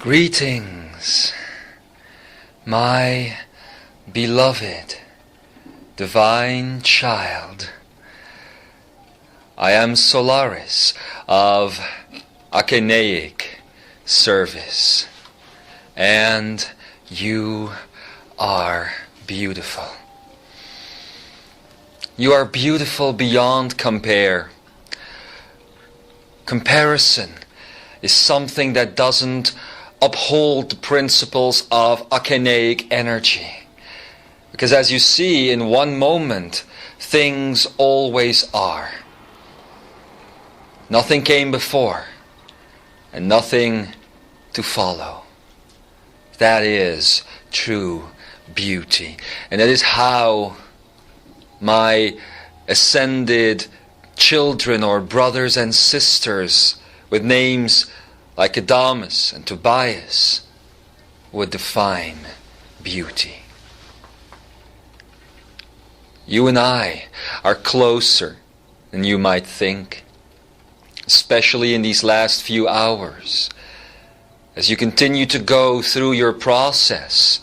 Greetings, my beloved divine child. I am Solarys of akeneic service, and you are beautiful. You are beautiful beyond compare. Comparison is something that doesn't uphold the principles of akeneic energy. Because as you see, in one moment, things always are. Nothing came before, and nothing to follow. That is true beauty. And that is how my ascended children or brothers and sisters with names like Adamus and Tobias would define beauty. You and I are closer than you might think, especially in these last few hours. As you continue to go through your process,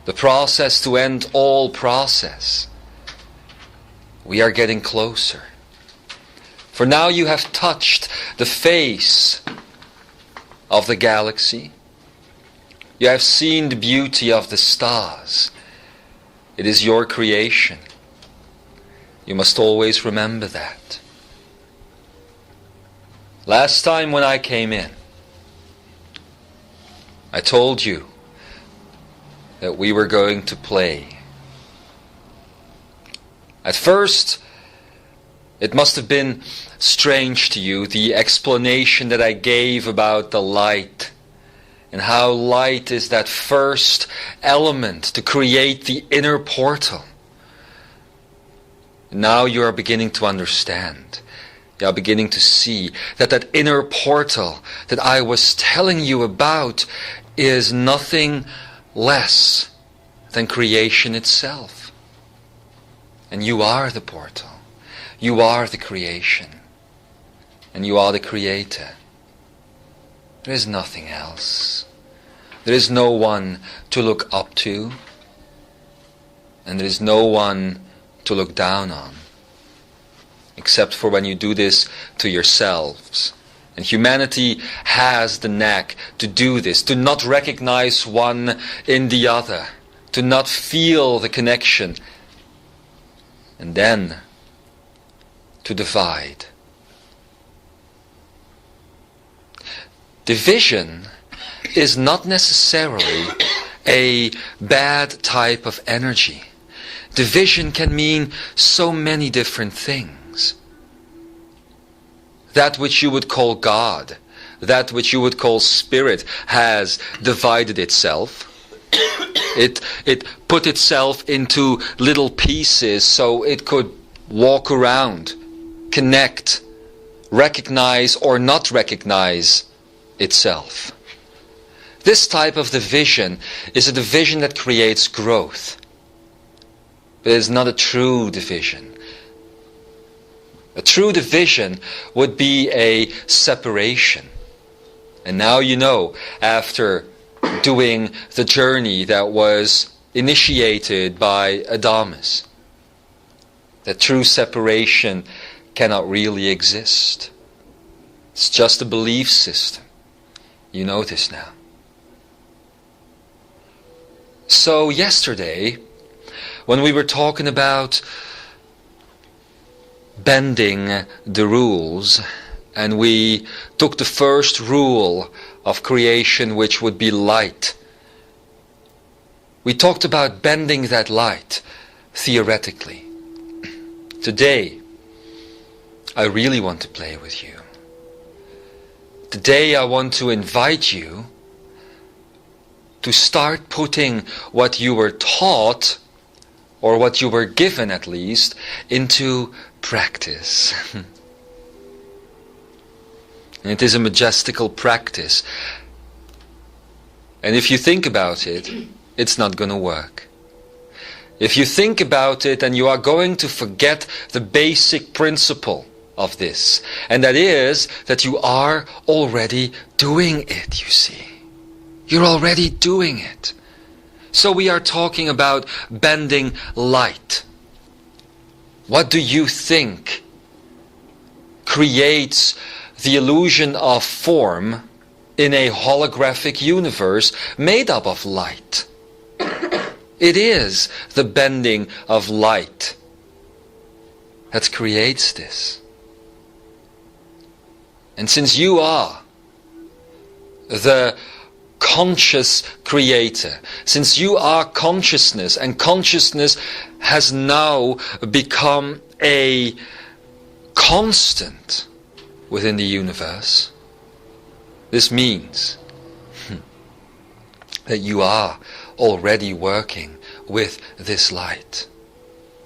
the process to end all process, we are getting closer. For now you have touched the face of the galaxy. You have seen the beauty of the stars. It is your creation. You must always remember that. Last time when I came in, I told you that we were going to play. At first, it must have been strange to you, the explanation that I gave about the light, and how light is that first element to create the inner portal. Now you are beginning to understand. You are beginning to see that that inner portal that I was telling you about is nothing less than creation itself. And you are the portal. You are the creation. And you are the creator. There is nothing else. There is no one to look up to. And there is no one to look down on. Except for when you do this to yourselves. And humanity has the knack to do this, to not recognize one in the other, to not feel the connection, and then to divide. Division is not necessarily a bad type of energy. Division can mean so many different things. That which you would call God, that which you would call spirit, has divided itself. It put itself into little pieces so it could walk around, connect, recognize or not recognize itself. This type of division is a division that creates growth. But it is not a true division. A true division would be a separation. And now you know, after doing the journey that was initiated by Adamus, that true separation cannot really exist. It's just a belief system. You know this now. So yesterday, when we were talking about bending the rules, and we took the first rule of creation, which would be light, we talked about bending that light theoretically. Today, I really want to play with you. Today I want to invite you to start putting what you were taught, or what you were given at least, into practice. And it is a majestical practice. And if you think about it, it's not going to work. If you think about it, and you are going to forget the basic principle of this, and that is that you are already doing it, you see. You're already doing it. So we are talking about bending light. What do you think creates the illusion of form in a holographic universe made up of light? It is the bending of light that creates this. And since you are the conscious creator, since you are consciousness, and consciousness has now become a constant within the universe, this means that you are already working with this light.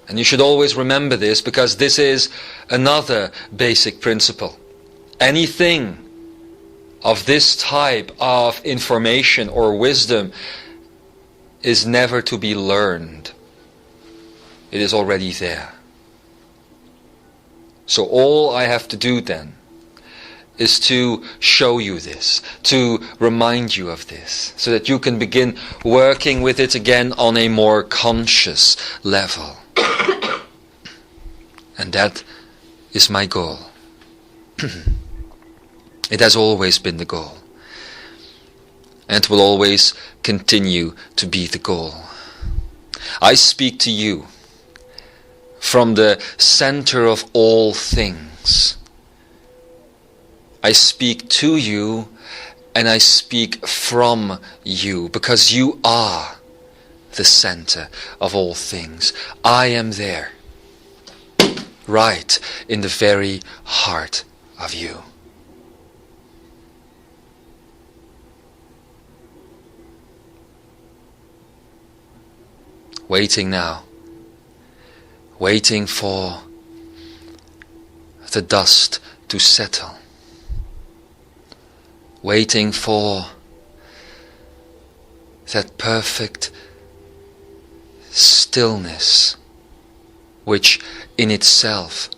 And you should always remember this, because this is another basic principle. Anything of this type of information or wisdom is never to be learned. It is already there. So all I have to do then is to show you this, to remind you of this, so that you can begin working with it again on a more conscious level. And that is my goal. It has always been the goal, and will always continue to be the goal. I speak to you from the center of all things. I speak to you and I speak from you, because you are the center of all things. I am there, right in the very heart of you. Waiting now, waiting for the dust to settle, waiting for that perfect stillness which in itself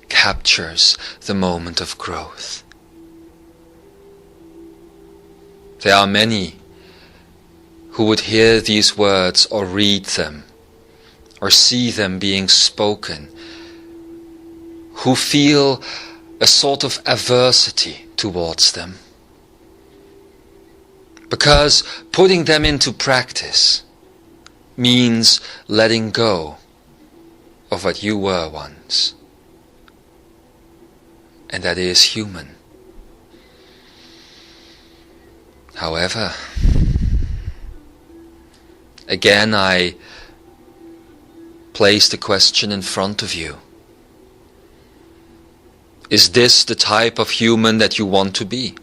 captures the moment of growth. There are many who would hear these words or read them or see them being spoken, who feel a sort of aversity towards them, because putting them into practice means letting go of what you were once, and that is human. However, again I place the question in front of you. Is this the type of human that you want to be?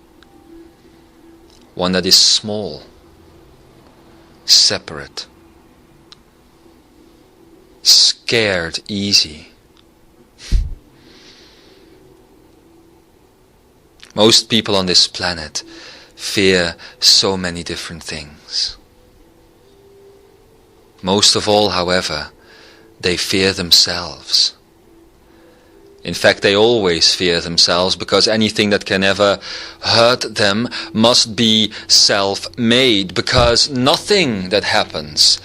One that is small, separate, scared easy. Most people on this planet fear so many different things. Most of all, however, they fear themselves. In fact, they always fear themselves, because anything that can ever hurt them must be self-made, because nothing that happens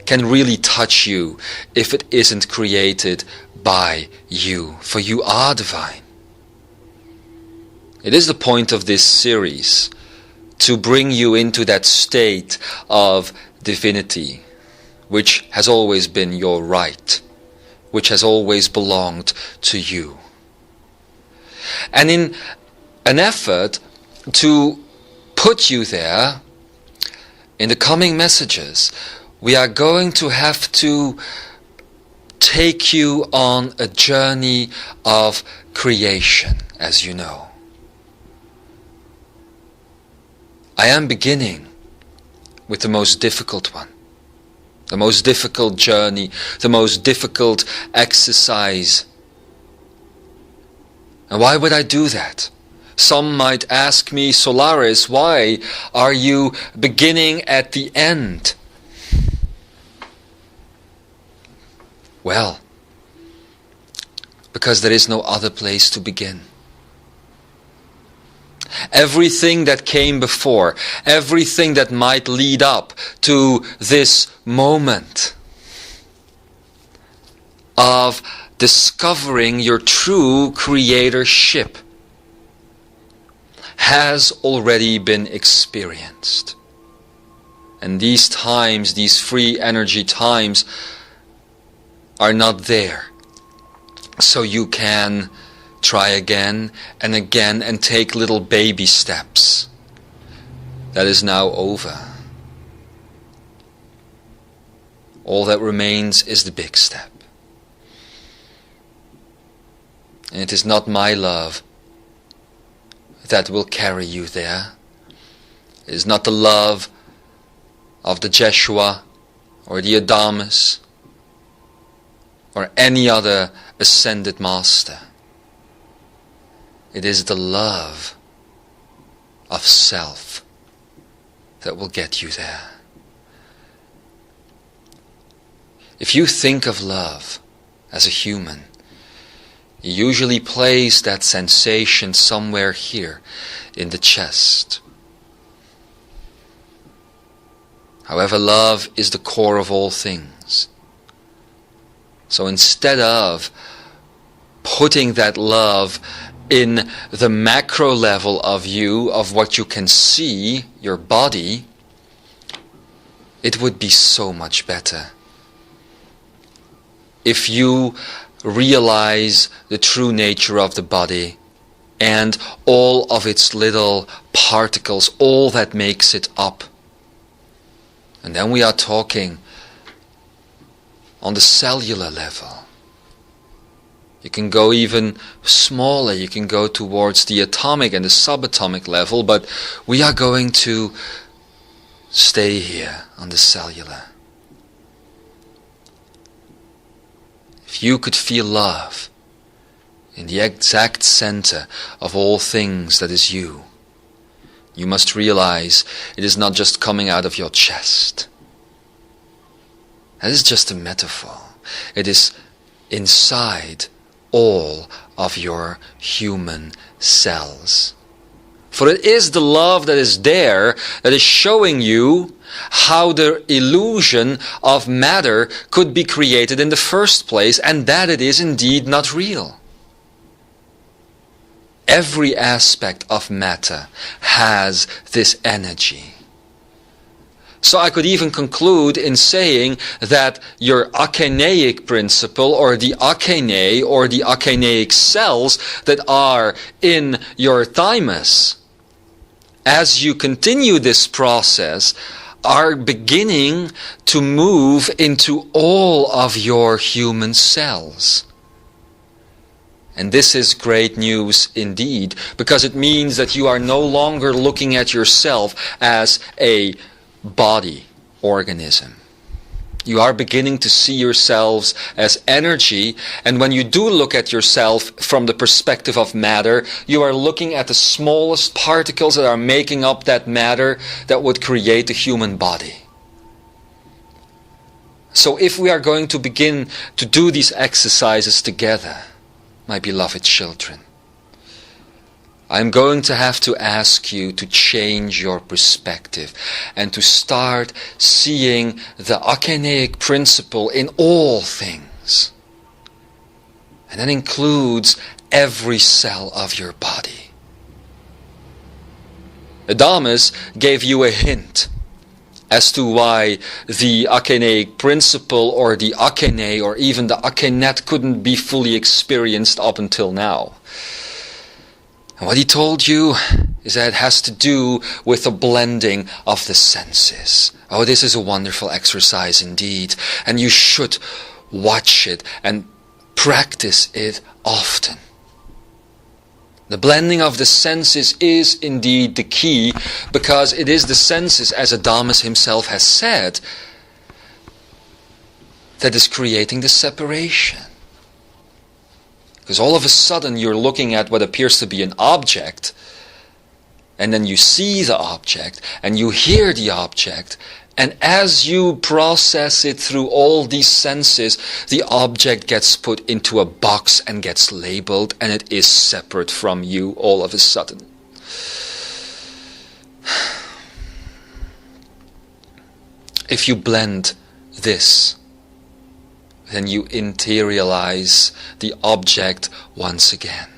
can really touch you if it isn't created by you, for you are divine. It is the point of this series to bring you into that state of divinity, which has always been your right, which has always belonged to you. And in an effort to put you there, in the coming messages, we are going to have to take you on a journey of creation, as you know. I am beginning with the most difficult one, the most difficult journey, the most difficult exercise. And why would I do that? Some might ask me, Solarys, why are you beginning at the end? Well, because there is no other place to begin. Everything that came before, everything that might lead up to this moment of discovering your true creatorship has already been experienced. And these times, these free energy times, are not there. So you can try again and again and take little baby steps. That is now over. All that remains is the big step. And it is not my love that will carry you there. It is not the love of the Jeshua or the Adamus or any other ascended master. It is the love of self that will get you there. If you think of love as a human, you usually place that sensation somewhere here in the chest. However, love is the core of all things. So instead of putting that love in the macro level of you, of what you can see, your body, it would be so much better if you realize the true nature of the body and all of its little particles, all that makes it up. And then we are talking on the cellular level. You can go even smaller, you can go towards the atomic and the subatomic level, but we are going to stay here on the cellular. If you could feel love in the exact center of all things that is you, you must realize it is not just coming out of your chest. That is just a metaphor. It is inside all of your human cells. For it is the love that is there that is showing you how the illusion of matter could be created in the first place, and that it is indeed not real. Every aspect of matter has this energy. So I could even conclude in saying that your akeneic principle, or the akenei, or the akeneic cells that are in your thymus, as you continue this process, are beginning to move into all of your human cells. And this is great news indeed, because it means that you are no longer looking at yourself as a body organism. You are beginning to see yourselves as energy, and when you do look at yourself from the perspective of matter, you are looking at the smallest particles that are making up that matter that would create the human body. So if we are going to begin to do these exercises together, my beloved children, I'm going to have to ask you to change your perspective and to start seeing the akeneic principle in all things. And that includes every cell of your body. Adamus gave you a hint as to why the akeneic principle or the akenei or even the akenet couldn't be fully experienced up until now. And what he told you is that it has to do with the blending of the senses. Oh, this is a wonderful exercise indeed. And you should watch it and practice it often. The blending of the senses is indeed the key, because it is the senses, as Adamus himself has said, that is creating the separation. Because all of a sudden you're looking at what appears to be an object, and then you see the object, and you hear the object, and as you process it through all these senses, the object gets put into a box and gets labeled, and it is separate from you all of a sudden. If you blend this, then you interiorize the object once again.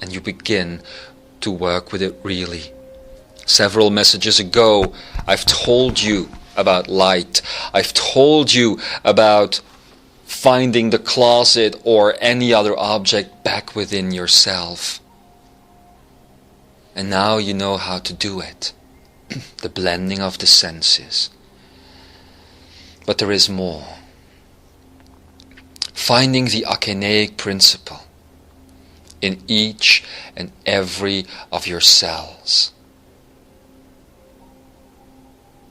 And you begin to work with it really. Several messages ago, I've told you about light. I've told you about finding the closet or any other object back within yourself. And now you know how to do it. The blending of the senses. But there is more. Finding the akeneic principle in each and every of your cells.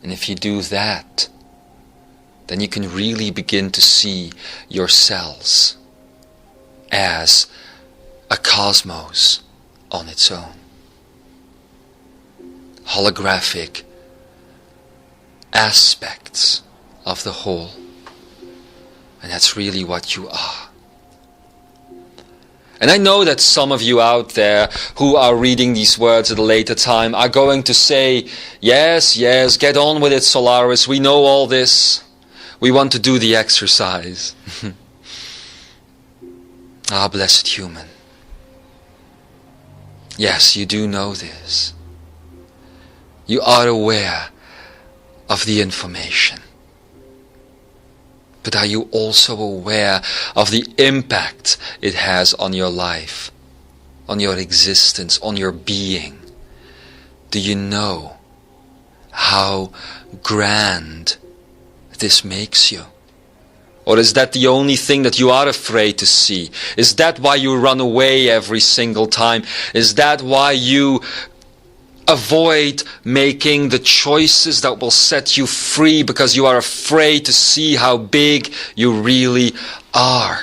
And if you do that, then you can really begin to see your cells as a cosmos on its own. Holographic aspects of the whole. And that's really what you are. And I know that some of you out there who are reading these words at a later time are going to say, yes, get on with it, Solarys. We know all this. We want to do the exercise. Ah, blessed human. Yes, you do know this. You are aware of the information. But are you also aware of the impact it has on your life, on your existence, on your being? Do you know how grand this makes you? Or is that the only thing that you are afraid to see? Is that why you run away every single time? Is that why you avoid making the choices that will set you free because you are afraid to see how big you really are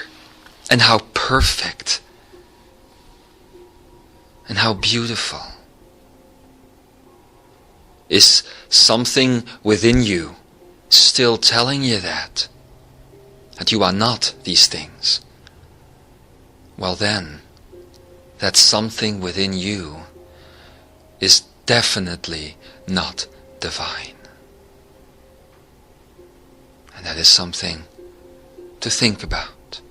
and how perfect and how beautiful? Is something within you still telling you that you are not these things? Well then, that something within you is definitely not divine. And that is something to think about.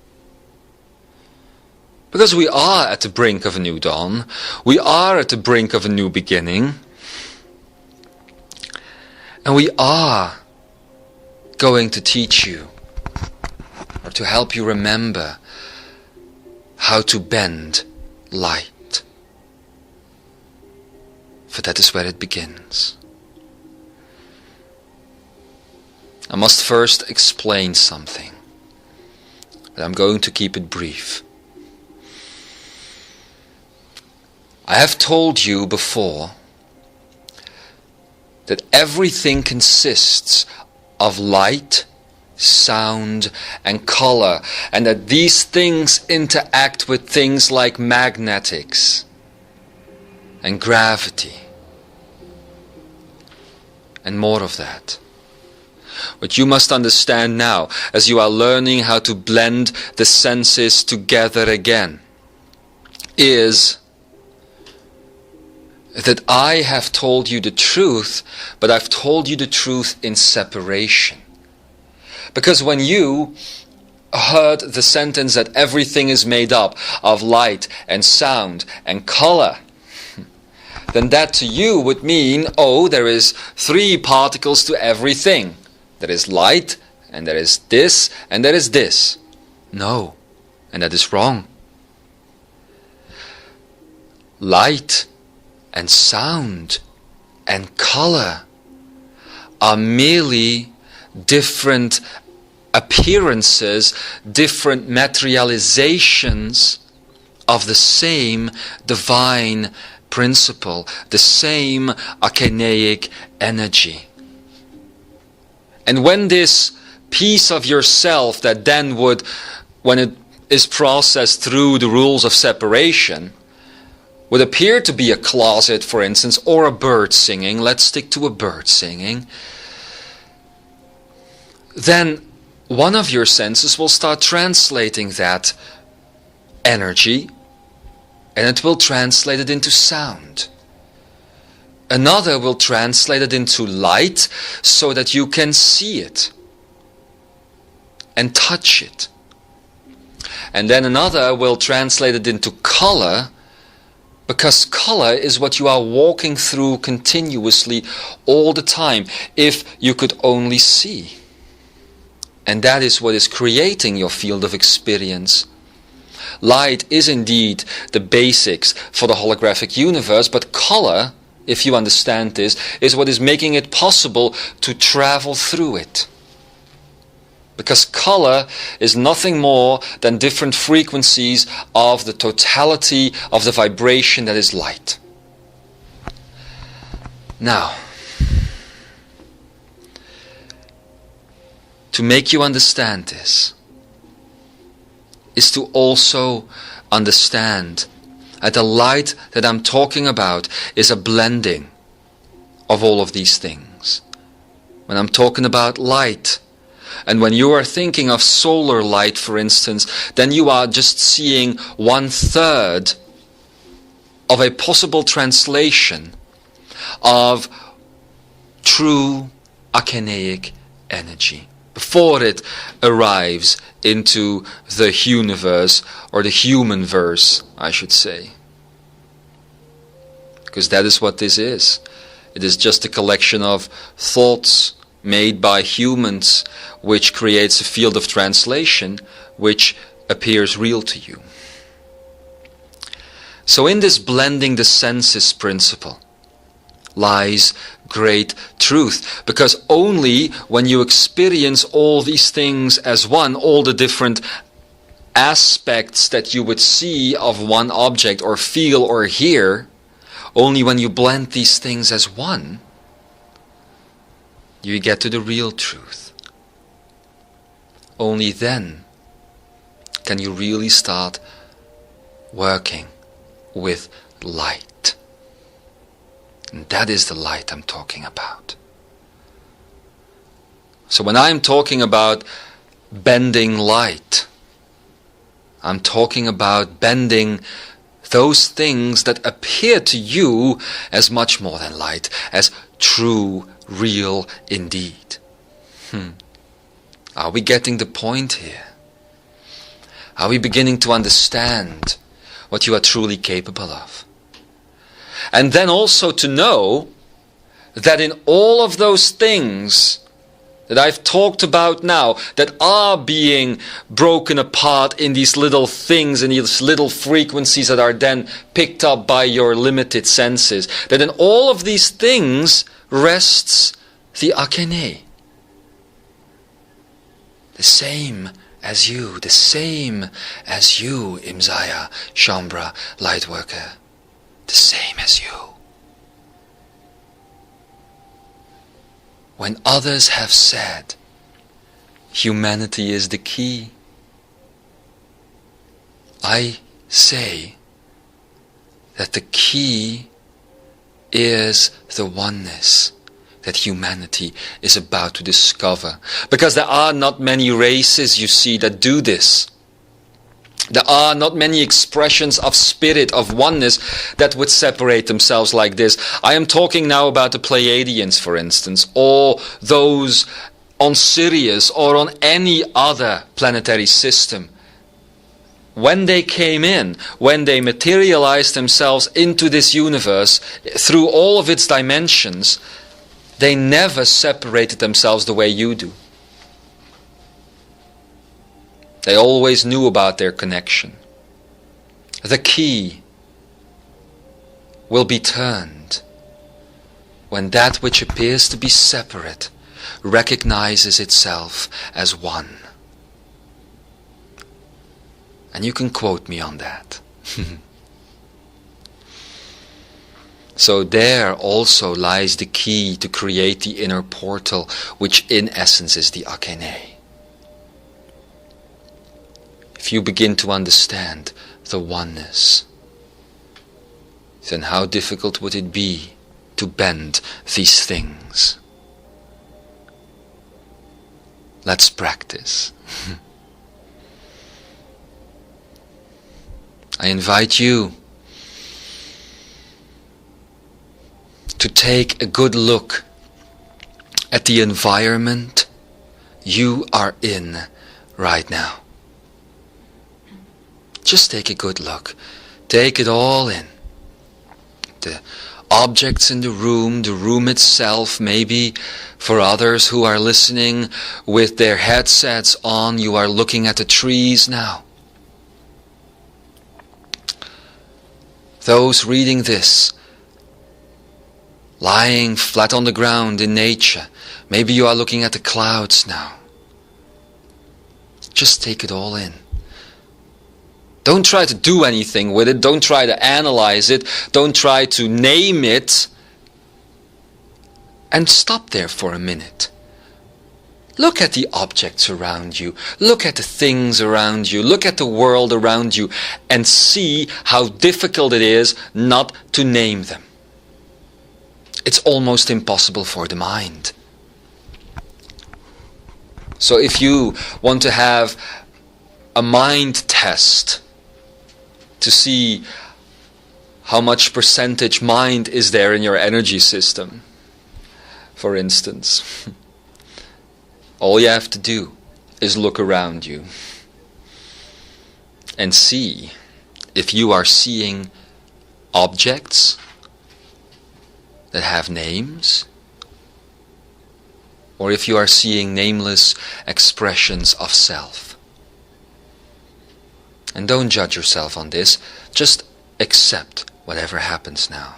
Because we are at the brink of a new dawn. We are at the brink of a new beginning. And we are going to teach you, or to help you remember, how to bend light. For that is where it begins. I must first explain something, but I'm going to keep it brief. I have told you before that everything consists of light, sound, and color, and that these things interact with things like magnetics and gravity. And more of that. What you must understand now, as you are learning how to blend the senses together again, is that I have told you the truth, but I've told you the truth in separation. Because when you heard the sentence that everything is made up of light and sound and color, then that to you would mean, oh, there is 3 particles to everything. There is light, and there is this, and there is this. No, and that is wrong. Light and sound and color are merely different appearances, different materializations of the same divine principle, the same akeneic energy. And when this piece of yourself that then would, when it is processed through the rules of separation, would appear to be a closet, for instance, or a bird singing, let's stick to a bird singing, then one of your senses will start translating that energy and it will translate it into sound. Another will translate it into light so that you can see it and touch it. And then another will translate it into color, because color is what you are walking through continuously all the time, if you could only see. And that is what is creating your field of experience. Light is indeed the basics for the holographic universe, but color, if you understand this, is what is making it possible to travel through it. Because color is nothing more than different frequencies of the totality of the vibration that is light. Now, to make you understand this is to also understand that the light that I'm talking about is a blending of all of these things. When I'm talking about light, and when you are thinking of solar light, for instance, then you are just seeing 1/3 of a possible translation of true akeneic energy before it arrives into the universe, or the human verse, I should say. Because that is what this is. It is just a collection of thoughts made by humans, which creates a field of translation which appears real to you. So in this blending the senses principle lies great truth, because only when you experience all these things as one, all the different aspects that you would see of one object or feel or hear, only when you blend these things as one, you get to the real truth. Only then can you really start working with light. And that is the light I'm talking about. So when I'm talking about bending light, I'm talking about bending those things that appear to you as much more than light, as true, real indeed. Are we getting the point here? Are we beginning to understand what you are truly capable of? And then also to know that in all of those things that I've talked about now, that are being broken apart in these little things, in these little frequencies that are then picked up by your limited senses, that in all of these things rests the akeneic. The same as you, Imzaia, Shambra, Lightworker, the same as you. When others have said, humanity is the key, I say that the key is the oneness that humanity is about to discover. Because there are not many races, you see, that do this. There are not many expressions of spirit, of oneness, that would separate themselves like this. I am talking now about the Pleiadians, for instance, or those on Sirius, or on any other planetary system. When they came in, when they materialized themselves into this universe, through all of its dimensions, they never separated themselves the way you do. They always knew about their connection. The key will be turned when that which appears to be separate recognizes itself as one. And you can quote me on that. So there also lies the key to create the inner portal, which in essence is the akeneic. If you begin to understand the oneness, then how difficult would it be to bend these things? Let's practice. I invite you to take a good look at the environment you are in right now. Just take a good look. Take it all in. The objects in the room itself, maybe for others who are listening with their headsets on, you are looking at the trees now. Those reading this, lying flat on the ground in nature, maybe you are looking at the clouds now. Just take it all in. Don't try to do anything with it. Don't try to analyze it. Don't try to name it. And stop there for a minute. Look at the objects around you. Look at the things around you. Look at the world around you and see how difficult it is not to name them. It's almost impossible for the mind. So if you want to have a mind test to see how much percentage mind is there in your energy system, for instance, all you have to do is look around you and see if you are seeing objects that have names, or if you are seeing nameless expressions of self. And don't judge yourself on this. Just accept whatever happens now.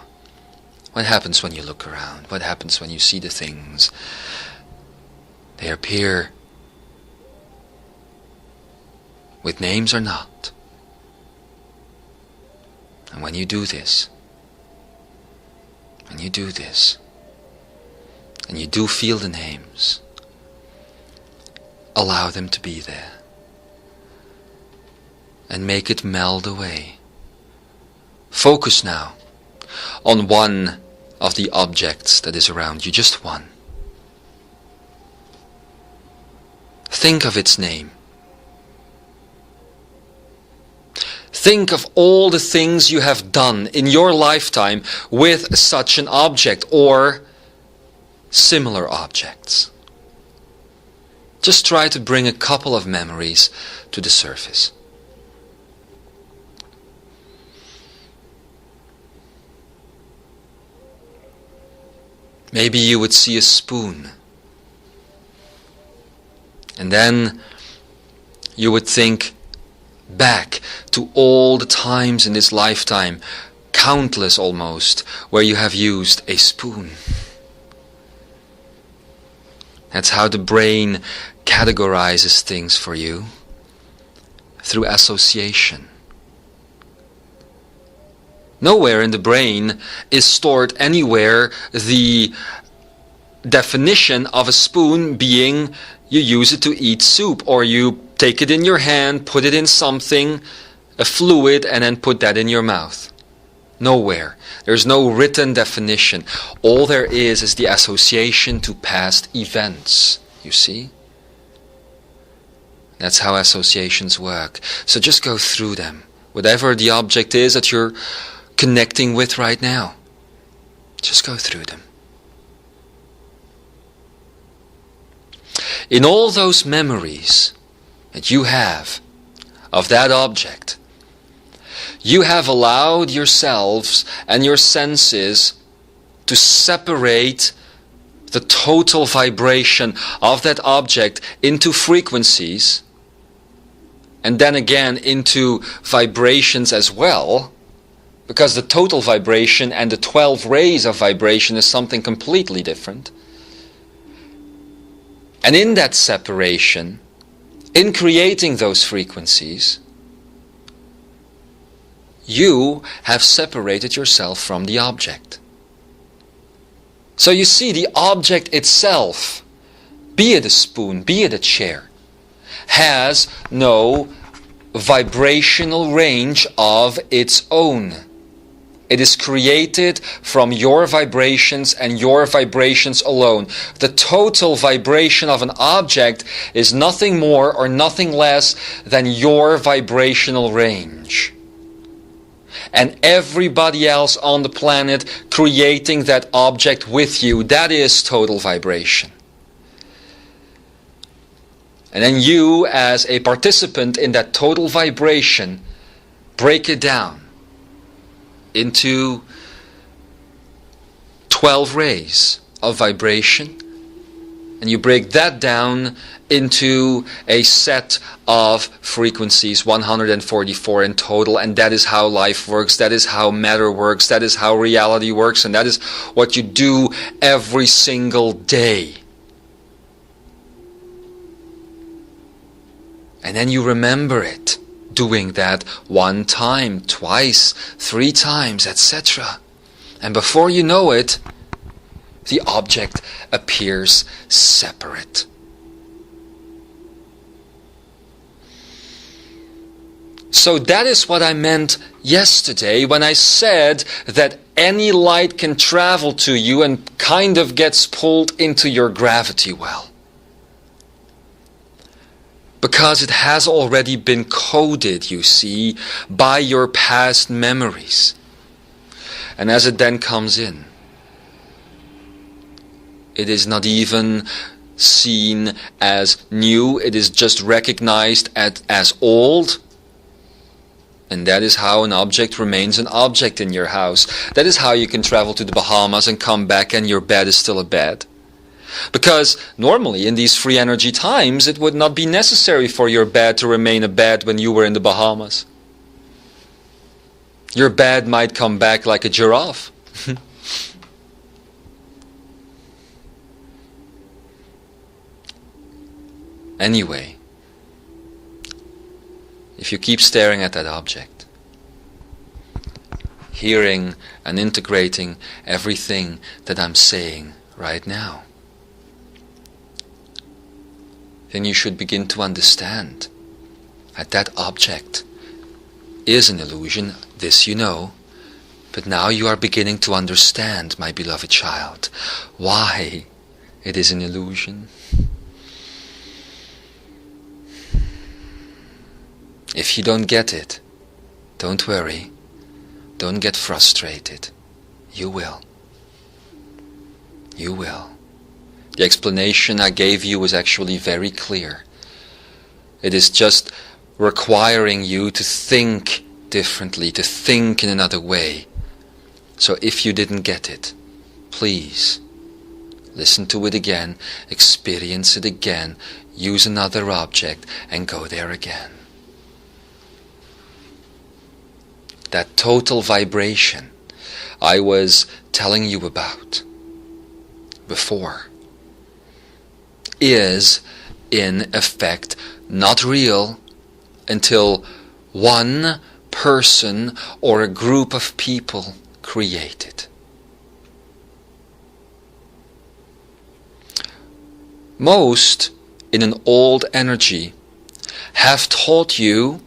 What happens when you look around? What happens when you see the things? They appear with names or not. And when you do this, and you do feel the names, allow them to be there. And make it meld away. Focus now on one of the objects that is around you, just one. Think of its name. Think of all the things you have done in your lifetime with such an object or similar objects. Just try to bring a couple of memories to the surface. Maybe you would see a spoon. And then you would think back to all the times in this lifetime, countless almost, where you have used a spoon. That's how the brain categorizes things for you, through association. Nowhere in the brain is stored anywhere the definition of a spoon being you use it to eat soup, or you take it in your hand, put it in something, a fluid, and then put that in your mouth. Nowhere. There's no written definition. All there is the association to past events, you see? That's how associations work. So just go through them. Whatever the object is that you're connecting with right now, just go through them. In all those memories that you have of that object, you have allowed yourselves and your senses to separate the total vibration of that object into frequencies, and then again into vibrations as well, because the total vibration and the 12 rays of vibration is something completely different. And in that separation, in creating those frequencies, you have separated yourself from the object. So you see, the object itself, be it a spoon, be it a chair, has no vibrational range of its own. It is created from your vibrations and your vibrations alone. The total vibration of an object is nothing more or nothing less than your vibrational range. and everybody else on the planet creating that object with you. That is total vibration. And then you, as a participant in that total vibration, break it down into 12 rays of vibration. And you break that down into a set of frequencies, 144 in total, and that is how life works, that is how matter works, that is how reality works, and that is what you do every single day. And then you remember it, doing that 1 time, twice, 3 times, etc. And before you know it, the object appears separate. So that is what I meant yesterday when I said that any light can travel to you and kind of gets pulled into your gravity well. Because it has already been coded, you see, by your past memories. And as it then comes in, it is not even seen as new, it is just recognized as old. And that is how an object remains an object in your house. That is how you can travel to the Bahamas and come back and your bed is still a bed. Because normally in these free energy times it would not be necessary for your bed to remain a bed when you were in the Bahamas. Your bed might come back like a giraffe. Anyway, if you keep staring at that object, hearing and integrating everything that I'm saying right now, then you should begin to understand that that object is an illusion. This you know, but now you are beginning to understand, my beloved child, why it is an illusion. If you don't get it, don't worry, don't get frustrated. You will. You will. The explanation I gave you was actually very clear. It is just requiring you to think differently, to think in another way. So if you didn't get it, please listen to it again, experience it again, use another object and go there again. That total vibration I was telling you about before is in effect not real until one person or a group of people create it. Most in an old energy have taught you,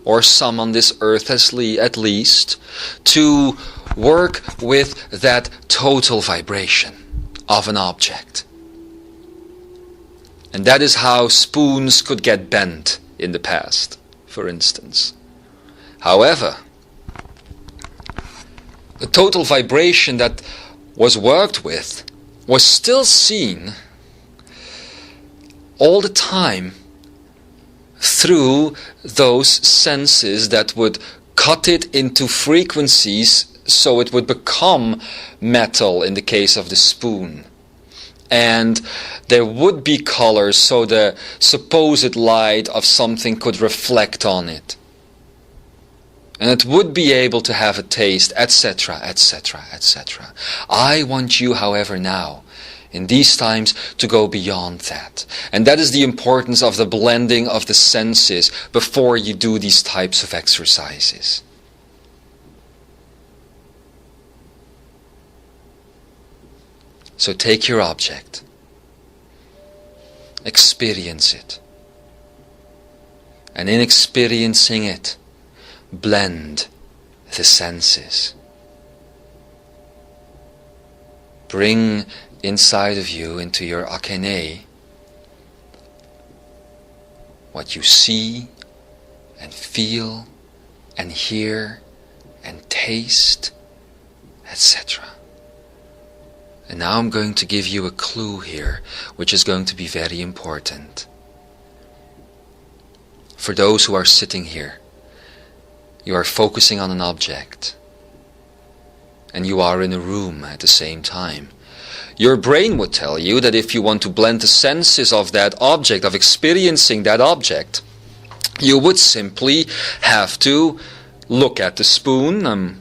or some on this earth at least, to work with that total vibration of an object. And that is how spoons could get bent in the past, for instance. However, the total vibration that was worked with was still seen all the time through those senses that would cut it into frequencies so it would become metal in the case of the spoon. And there would be colors so the supposed light of something could reflect on it. And it would be able to have a taste, etc., etc., etc. I want you, however, now, in these times, to go beyond that. And that is the importance of the blending of the senses before you do these types of exercises. So take your object, experience it, and in experiencing it, blend the senses. Bring inside of you, into your akeneic, what you see and feel and hear and taste, etc. And now I'm going to give you a clue here, which is going to be very important. For those who are sitting here, you are focusing on an object, and you are in a room at the same time. Your brain would tell you that if you want to blend the senses of that object, of experiencing that object, you would simply have to look at the spoon. I'm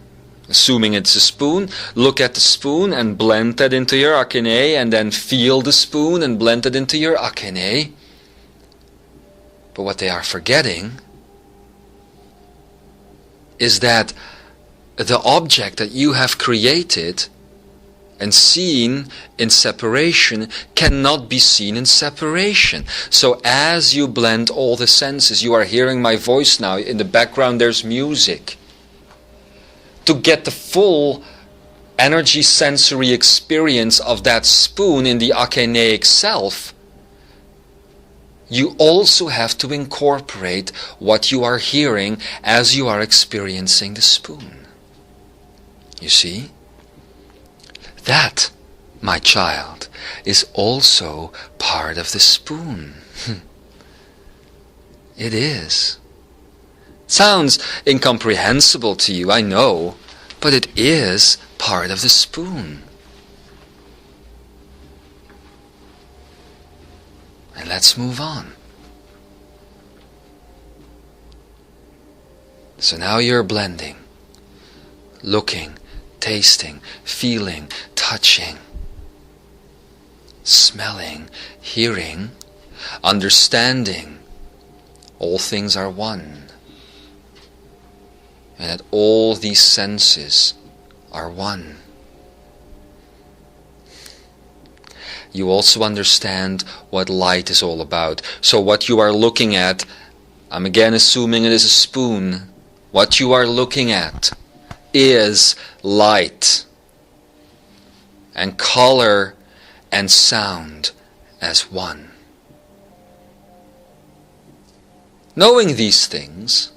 assuming it's a spoon. Look at the spoon and blend that into your akeneic, and then feel the spoon and blend it into your akeneic. But what they are forgetting is that the object that you have created and seen in separation cannot be seen in separation. So as you blend all the senses, you are hearing my voice now, in the background there's music. To get the full energy sensory experience of that spoon in the akeneic self, you also have to incorporate what you are hearing as you are experiencing the spoon. You see? That, my child, is also part of the spoon. It is. Sounds incomprehensible to you, I know, but it is part of the spoon. And let's move on. So now you're blending, looking, tasting, feeling, touching, smelling, hearing, understanding. All things are one. And that all these senses are one. You also understand what light is all about. So what you are looking at, I'm again assuming it is a spoon. What you are looking at is light and color and sound as one. Knowing these things,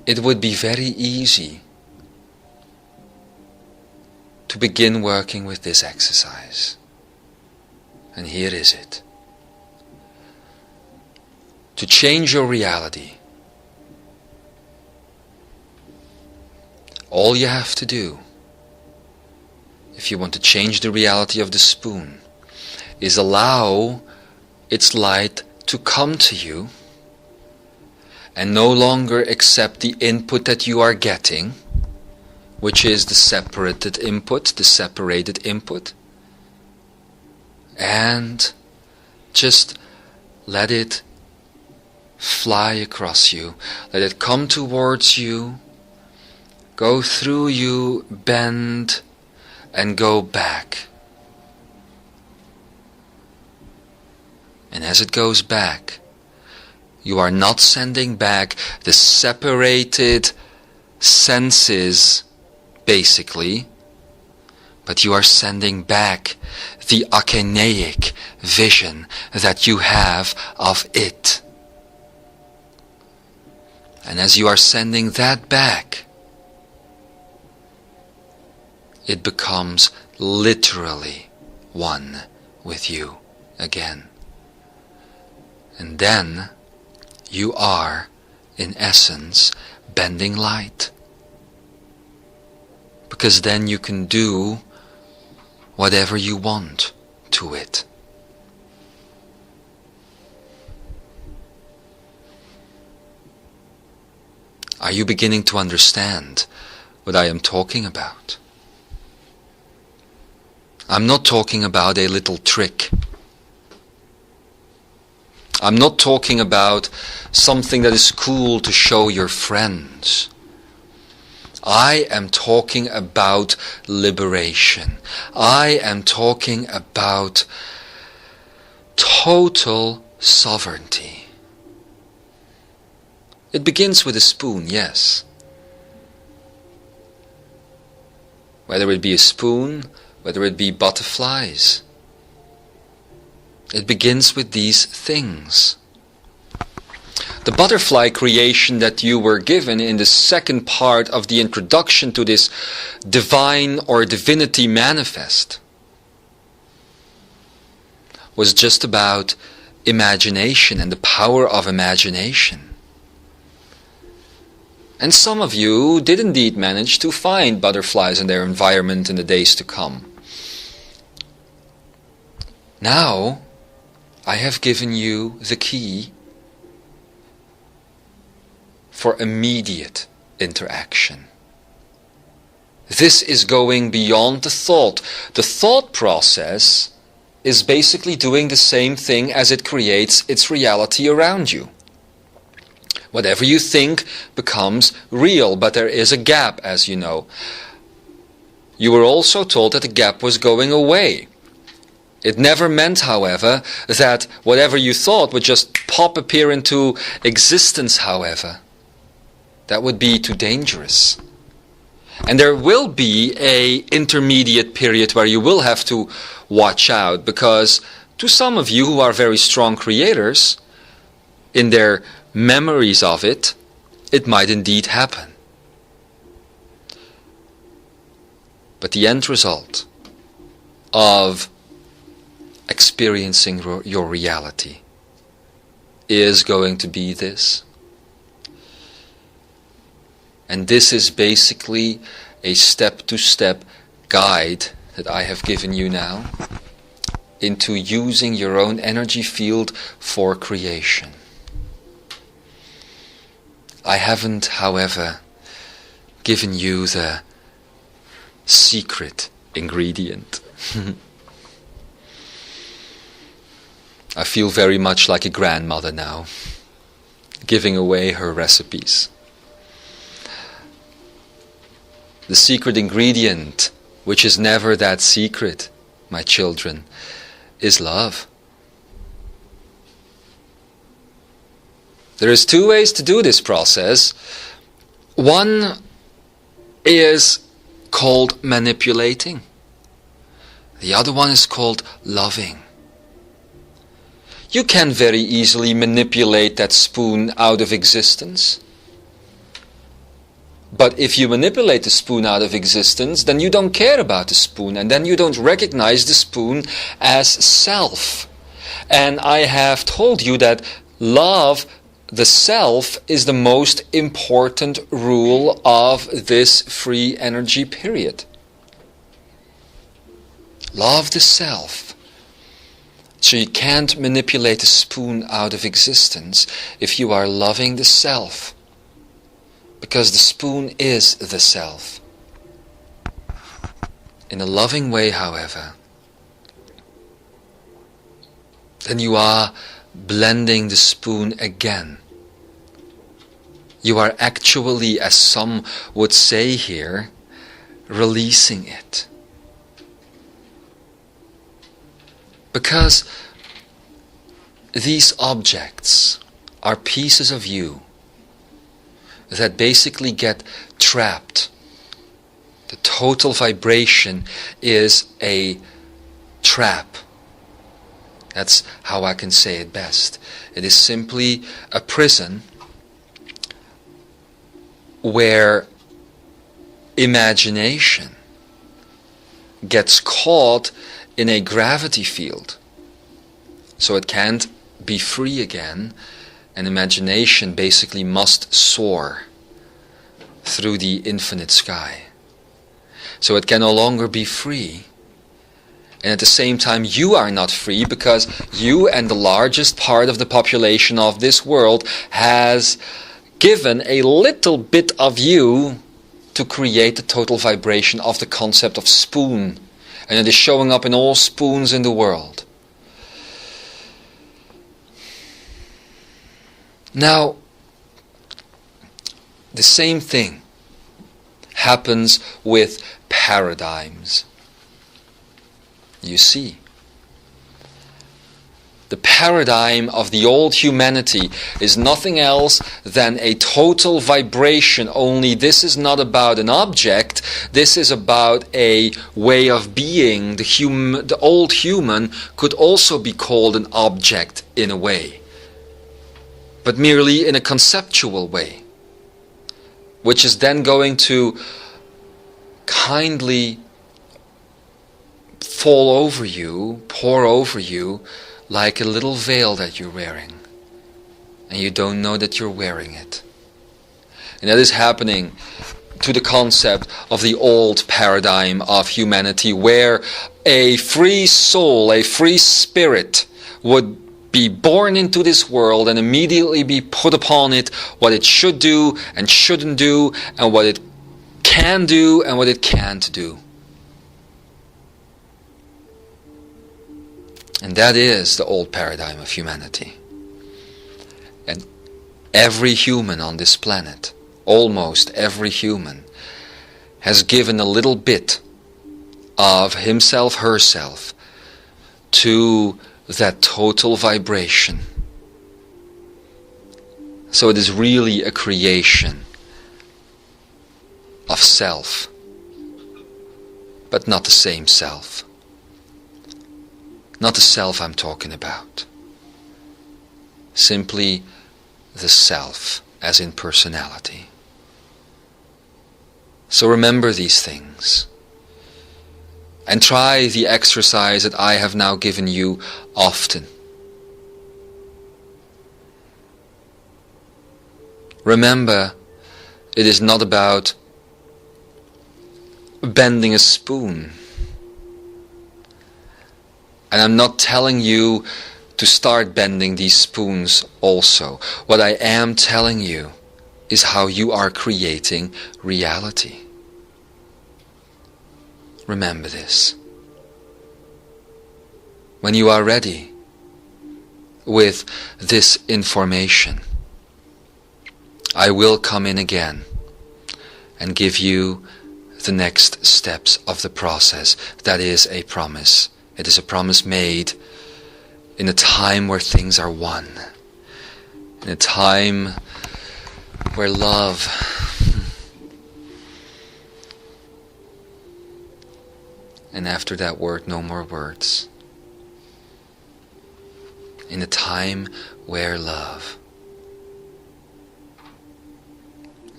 it would be very easy to begin working with this exercise. And here is it. To change your reality, all you have to do, if you want to change the reality of the spoon, is allow its light to come to you and no longer accept the input that you are getting, which is the separated input, and just let it fly across you. Let it come towards you, go through you, bend, and go back. And as it goes back, you are not sending back the separated senses, basically, but you are sending back the akeneic vision that you have of it. And as you are sending that back, it becomes literally one with you again. And then you are, in essence, bending light. Because then you can do whatever you want to it. Are you beginning to understand what I am talking about? I'm not talking about a little trick. I'm not talking about something that is cool to show your friends. I am talking about liberation. I am talking about total sovereignty. It begins with a spoon, yes. Whether it be a spoon, whether it be butterflies. It begins with these things. The butterfly creation that you were given in the second part of the introduction to this divine or divinity manifest was just about imagination and the power of imagination. And some of you did indeed manage to find butterflies in their environment in the days to come. Now, I have given you the key for immediate interaction. This is going beyond the thought. The thought process is basically doing the same thing as it creates its reality around you. Whatever you think becomes real, but there is a gap, as you know. You were also told that the gap was going away. It never meant, however, that whatever you thought would just appear into existence, however. That would be too dangerous. And there will be an intermediate period where you will have to watch out, because to some of you who are very strong creators, in their memories of it, it might indeed happen. But the end result of experiencing your reality is going to be this. And this is basically a step-to-step guide that I have given you now into using your own energy field for creation. I haven't, however, given you the secret ingredient. I feel very much like a grandmother now, giving away her recipes. The secret ingredient, which is never that secret, my children, is love. There is two ways to do this process. One is called manipulating. The other one is called loving. You can very easily manipulate that spoon out of existence. But if you manipulate the spoon out of existence, then you don't care about the spoon, and then you don't recognize the spoon as self. And I have told you that love, the self, is the most important rule of this free energy period. Love the self. So you can't manipulate the spoon out of existence if you are loving the self. Because the spoon is the self. In a loving way, however, then you are blending the spoon again. You are actually, as some would say here, releasing it. Because these objects are pieces of you that basically get trapped. The total vibration is a trap. That's how I can say it best. It is simply a prison where imagination gets caught in a gravity field. So it can't be free again, and imagination basically must soar through the infinite sky. So it can no longer be free. And at the same time, you are not free, because you and the largest part of the population of this world has given a little bit of you to create the total vibration of the concept of spoon. And it is showing up in all spoons in the world. Now, the same thing happens with paradigms. You see, the paradigm of the old humanity is nothing else than a total vibration, only this is not about an object, this is about a way of being. The old human could also be called an object in a way. but merely in a conceptual way, which is then going to kindly fall over you, pour over you, like a little veil that you're wearing, and you don't know that you're wearing it. And that is happening to the concept of the old paradigm of humanity, where a free soul, a free spirit, would be born into this world and immediately be put upon it what it should do and shouldn't do, and what it can do and what it can't do. And that is the old paradigm of humanity. And every human on this planet, almost every human, has given a little bit of himself, herself, to that total vibration. So it is really a creation of self, but not the same self. Not the self I'm talking about. Simply the self, as in personality. So remember these things. And try the exercise that I have now given you often. Remember, it is not about bending a spoon. And I'm not telling you to start bending these spoons also. What I am telling you is how you are creating reality. Remember this. When you are ready with this information, I will come in again and give you the next steps of the process. That is a promise. It is a promise made in a time where things are one. In a time where love and after that word, no more words. In a time where love.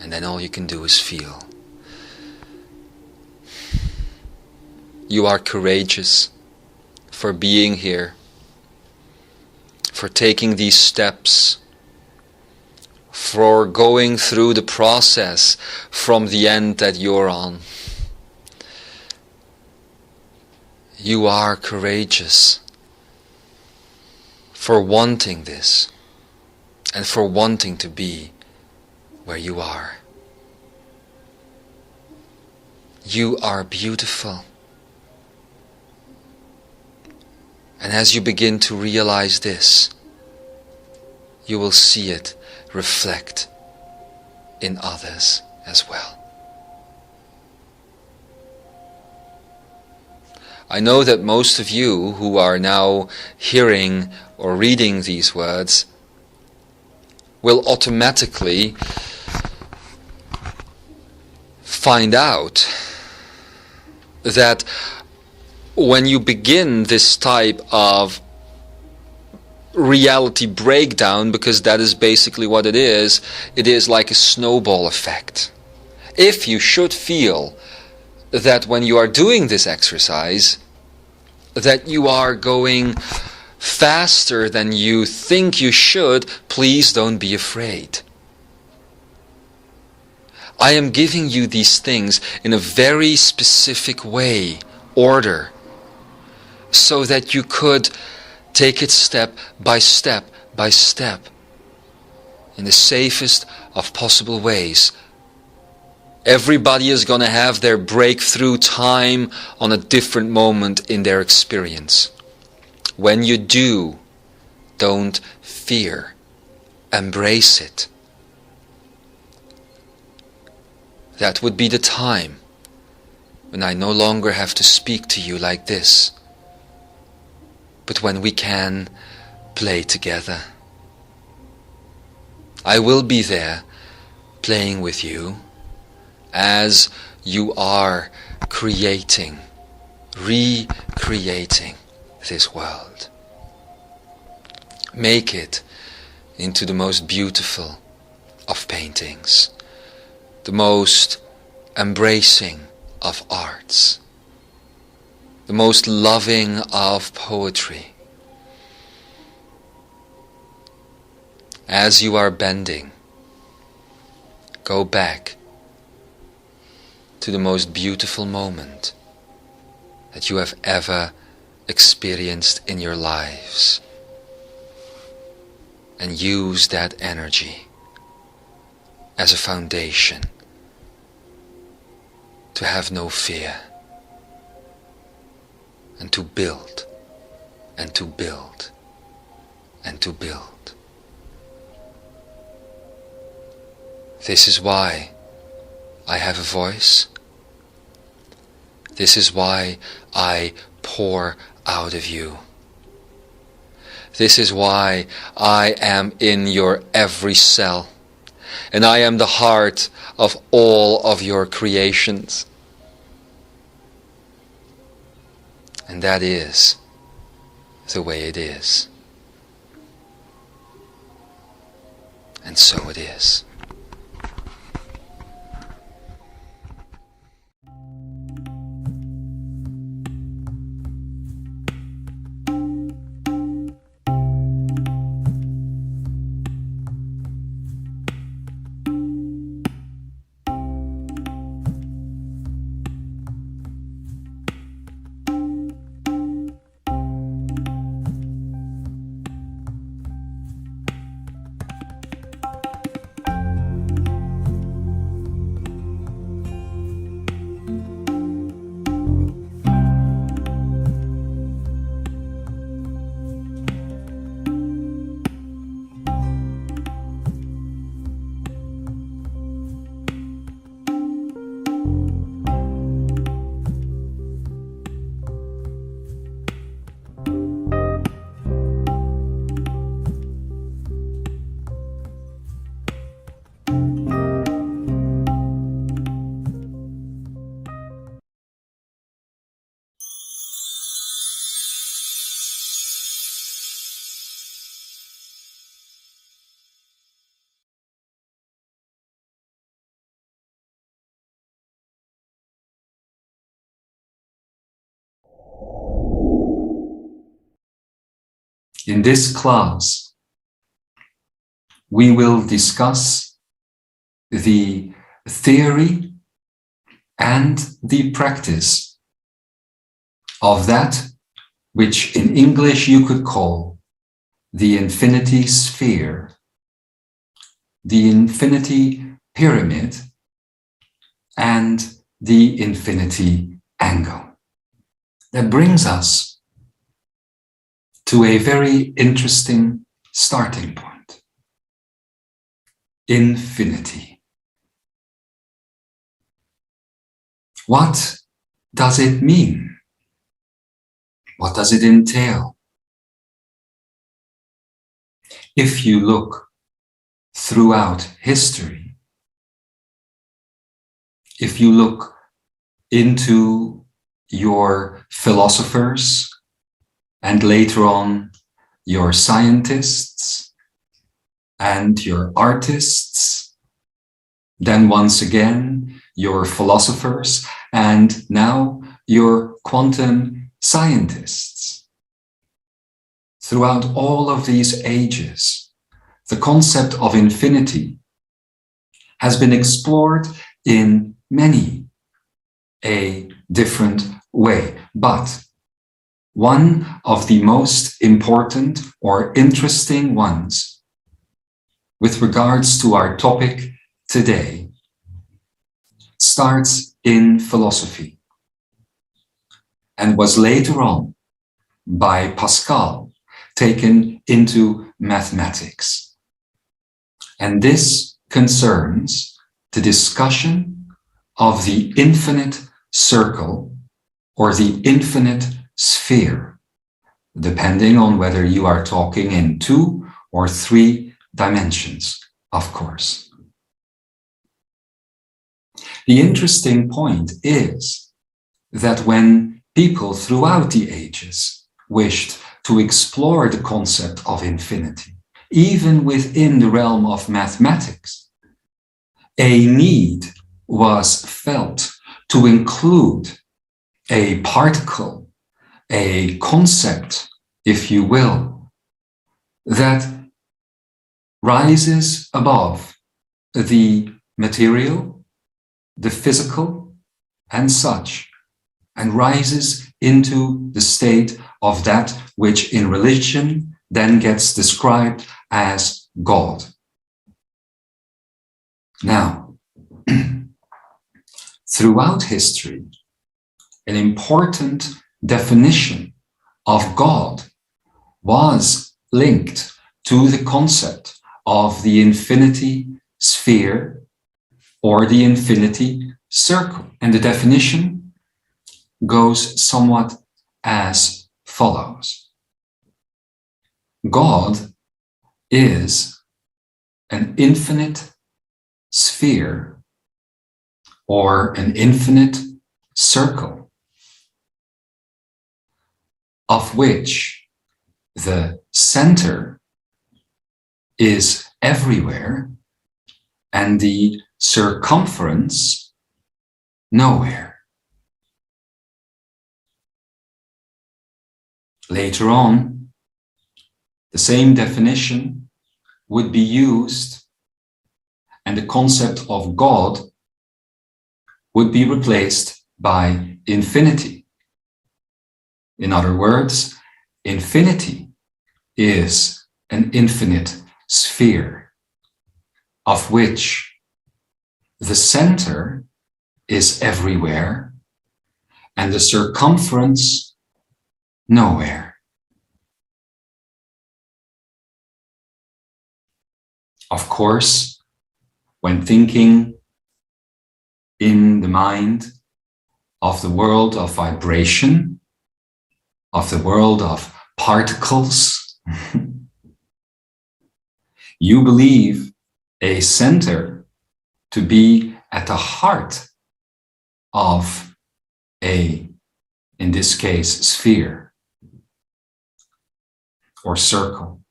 And then all you can do is feel. You are courageous for being here, for taking these steps, for going through the process from the end that you're on. You are courageous for wanting this and for wanting to be where you are. You are beautiful. And as you begin to realize this, you will see it reflect in others as well. I know that most of you who are now hearing or reading these words will automatically find out that when you begin this type of reality breakdown, because that is basically what it is like a snowball effect. If you should feel that when you are doing this exercise, that you are going faster than you think you should, please don't be afraid. I am giving you these things in a very specific way, order, so that you could take it step by step by step in the safest of possible ways. Everybody is going to have their breakthrough time on a different moment in their experience. When you do, don't fear. Embrace it. That would be the time when I no longer have to speak to you like this, but when we can play together. I will be there playing with you as you are creating, recreating this world. Make it into the most beautiful of paintings, the most embracing of arts, the most loving of poetry. As you are bending, go back to the most beautiful moment that you have ever experienced in your lives, and use that energy as a foundation to have no fear, and to build, and to build, and to build. This is why I have a voice. This is why I pour out of you. This is why I am in your every cell, and I am the heart of all of your creations. And that is the way it is. And so it is. In this class, we will discuss the theory and the practice of that which in English you could call the infinity sphere, the infinity pyramid, and the infinity angle. That brings us to a very interesting starting point. Infinity. What does it mean? What does it entail? If you look throughout history, if you look into your philosophers, and later on your scientists and your artists, then once again your philosophers, and now your quantum scientists. Throughout all of these ages, the concept of infinity has been explored in many a different way, but one of the most important or interesting ones with regards to our topic today starts in philosophy and was later on by Pascal taken into mathematics. And this concerns the discussion of the infinite circle or the infinite sphere, depending on whether you are talking in 2 or 3 dimensions, of course. The interesting point is that when people throughout the ages wished to explore the concept of infinity, even within the realm of mathematics, a need was felt to include a particle, a concept, if you will, that rises above the material, the physical, and such, and rises into the state of that which in religion then gets described as God. Now, throughout history, an important definition of God was linked to the concept of the infinity sphere or the infinity circle. And the definition goes somewhat as follows. God is an infinite sphere or an infinite circle, of which the center is everywhere and the circumference nowhere. Later on, the same definition would be used and the concept of God would be replaced by infinity. In other words, infinity is an infinite sphere of which the center is everywhere and the circumference nowhere. Of course, when thinking in the mind of the world of vibration, of the world of particles, you believe a center to be at the heart of a, in this case, sphere or circle.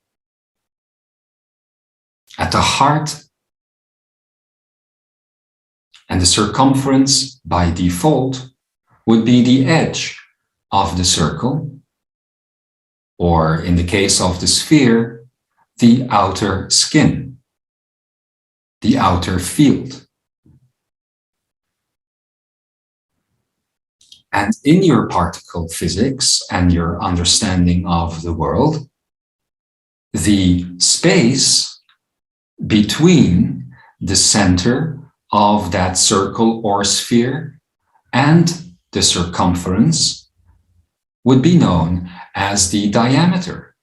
At the heart, and the circumference by default would be the edge of the circle, or in the case of the sphere, the outer skin, the outer field. And in your particle physics and your understanding of the world, the space between the center of that circle or sphere and the circumference would be known as the diameter.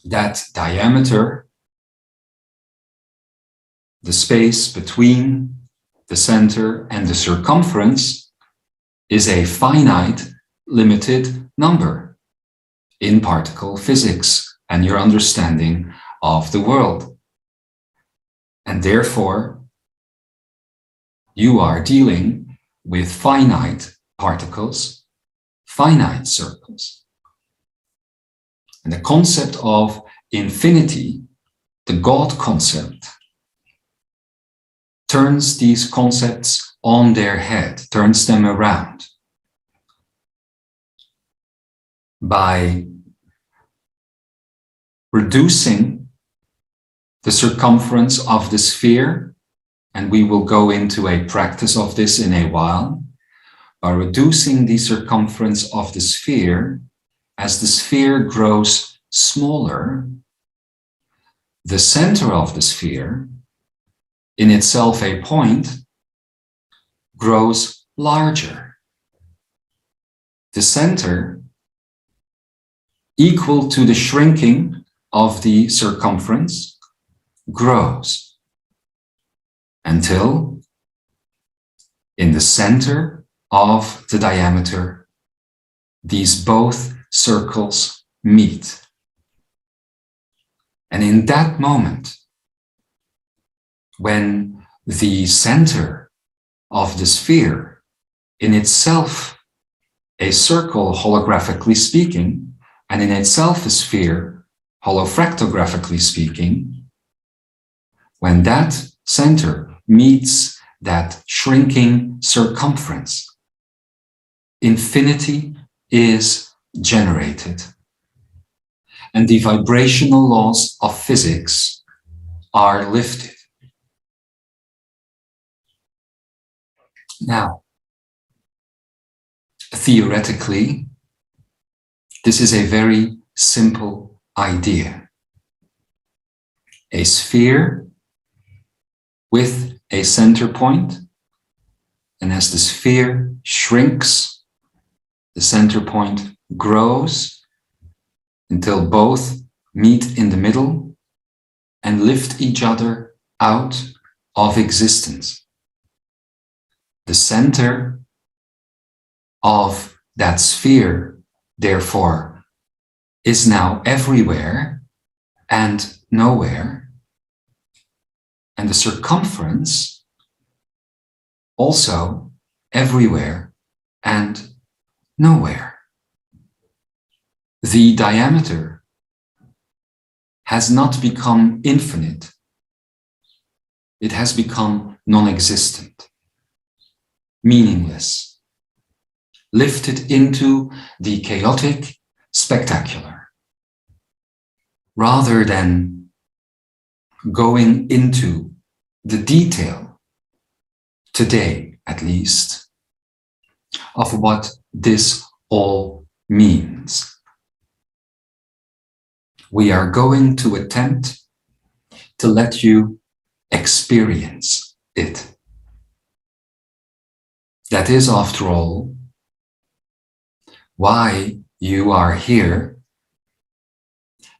That diameter, the space between the center and the circumference, is a finite, limited number in particle physics and your understanding of the world. And therefore, you are dealing with finite particles, finite circles. And the concept of infinity, the God concept, turns these concepts on their head, turns them around by reducing the circumference of the sphere, and we will go into a practice of this in a while, by reducing the circumference of the sphere. As the sphere grows smaller, the center of the sphere, in itself a point, grows larger. The center, equal to the shrinking of the circumference, grows until in the center of the diameter, these both circles meet. And in that moment, when the center of the sphere, in itself a circle holographically speaking, and in itself a sphere, holofractographically speaking, when that center meets that shrinking circumference, infinity is generated. And the vibrational laws of physics are lifted. Now, theoretically, this is a very simple idea. A sphere with a center point, and as the sphere shrinks, the center point grows until both meet in the middle and lift each other out of existence. The center of that sphere, therefore, is now everywhere and nowhere, and the circumference also everywhere and nowhere. The diameter has not become infinite. It has become non-existent, meaningless, lifted into the chaotic spectacular. Rather than going into the detail, today at least, of what this all means, we are going to attempt to let you experience it. That is, after all, why you are here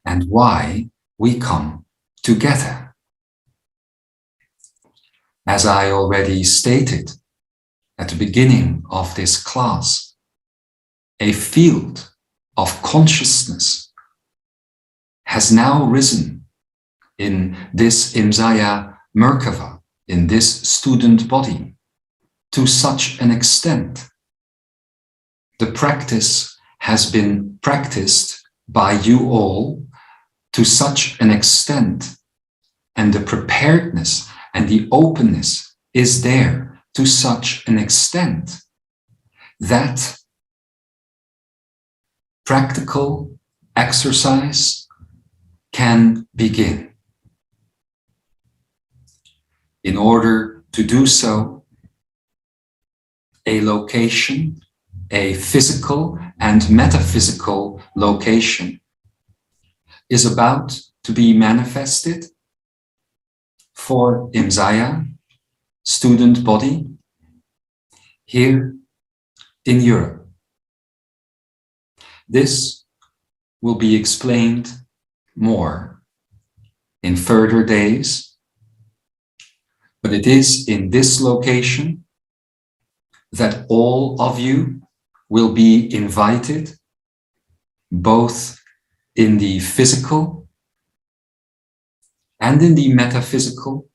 and why we come together. As I already stated at the beginning of this class, a field of consciousness has now risen in this Imzaia Merkava, in this student body, to such an extent. The practice has been practiced by you all to such an extent, and the preparedness and the openness is there to such an extent that practical exercise can begin. In order to do so, a location, a physical and metaphysical location, is about to be manifested for Imzaia, student body, here in Europe. This will be explained more in further days, but it is in this location that all of you will be invited, both in the physical and in the metaphysical,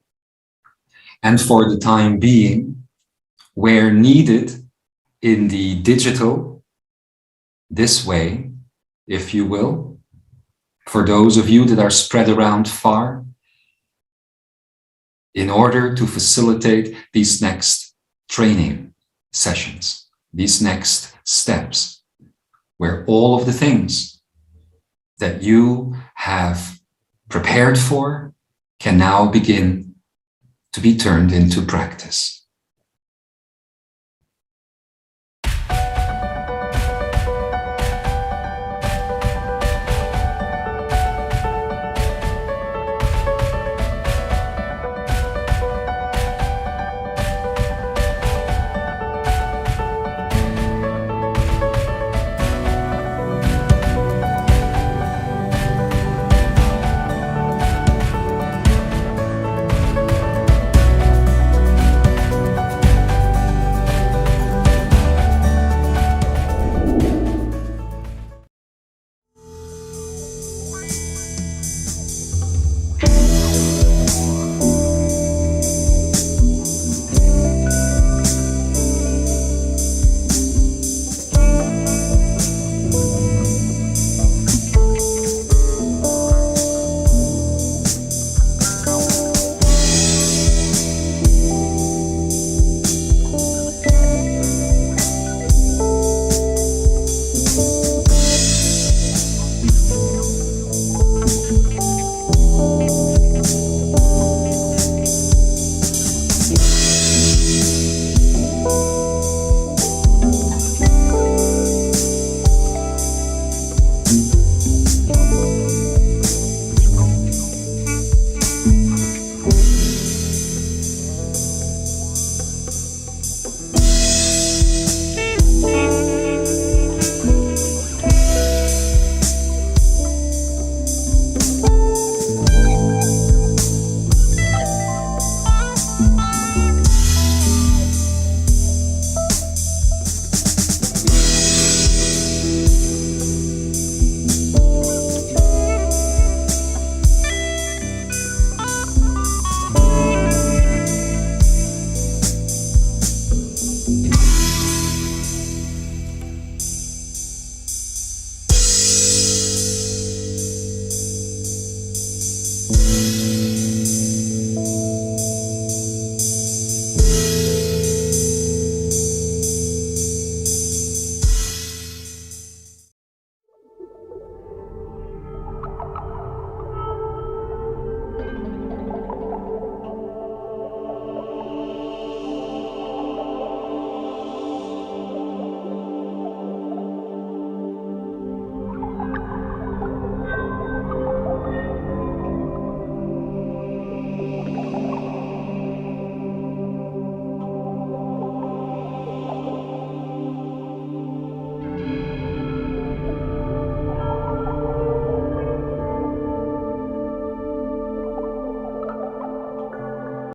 and for the time being, where needed, in the digital, this way, if you will, for those of you that are spread around far, in order to facilitate these next training sessions, these next steps, where all of the things that you have prepared for can now begin to be turned into practice.